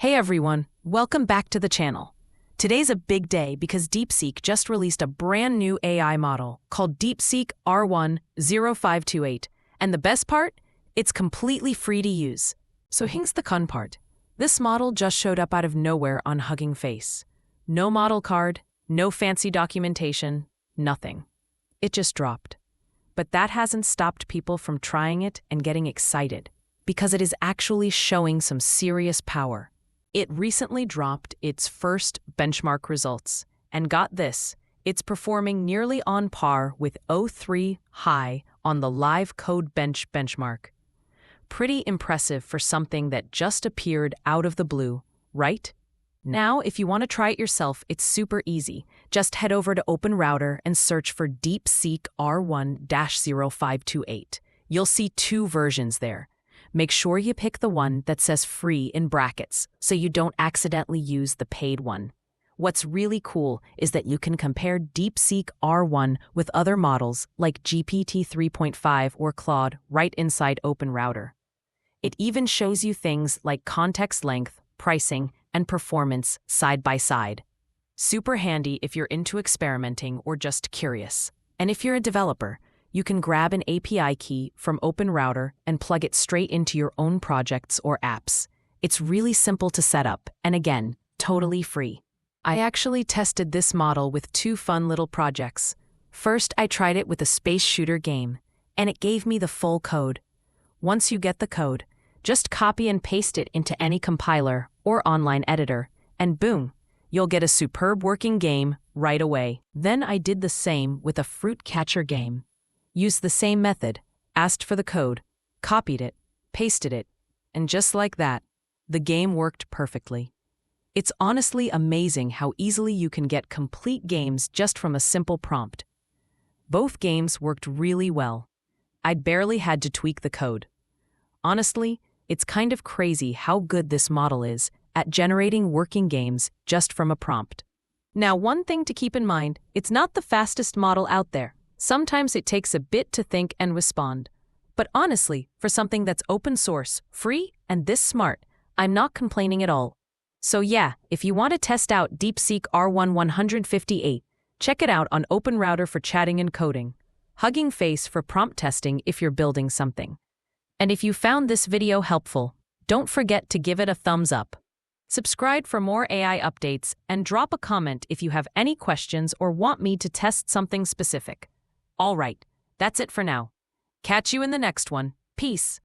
Hey everyone, welcome back to the channel. Today's a big day because DeepSeek just released a brand new AI model called DeepSeek-R1-0528. And the best part? It's completely free to use. So here's the fun part. This model just showed up out of nowhere on Hugging Face. No model card, no fancy documentation, nothing. It just dropped. But that hasn't stopped people from trying it and getting excited, because it is actually showing some serious power. It recently dropped its first benchmark results, and got this, it's performing nearly on par with o3 High on the live code benchmark. Pretty impressive for something that just appeared out of the blue, right? Now, if you want to try it yourself, it's super easy. Just head over to OpenRouter and search for DeepSeek-R1-0528. You'll see two versions there. Make sure you pick the one that says free in brackets so you don't accidentally use the paid one. What's really cool is that you can compare DeepSeek-R1 with other models like GPT 3.5 or Claude right inside OpenRouter. It even shows you things like context length, pricing, and performance side by side. Super handy if you're into experimenting or just curious. And if you're a developer, you can grab an API key from OpenRouter and plug it straight into your own projects or apps. It's really simple to set up, and again, totally free. I actually tested this model with two fun little projects. First, I tried it with a space shooter game, and it gave me the full code. Once you get the code, just copy and paste it into any compiler or online editor, and boom, you'll get a superb working game right away. Then I did the same with a fruit catcher game. Used the same method, asked for the code, copied it, pasted it, and just like that, the game worked perfectly. It's honestly amazing how easily you can get complete games just from a simple prompt. Both games worked really well. I barely had to tweak the code. Honestly, it's kind of crazy how good this model is at generating working games just from a prompt. Now, one thing to keep in mind, it's not the fastest model out there. Sometimes it takes a bit to think and respond. But honestly, for something that's open source, free, and this smart, I'm not complaining at all. So yeah, if you want to test out DeepSeek-R1-158, check it out on OpenRouter for chatting and coding, Hugging Face for prompt testing if you're building something. And if you found this video helpful, don't forget to give it a thumbs up. Subscribe for more AI updates and drop a comment if you have any questions or want me to test something specific. All right, that's it for now. Catch you in the next one. Peace.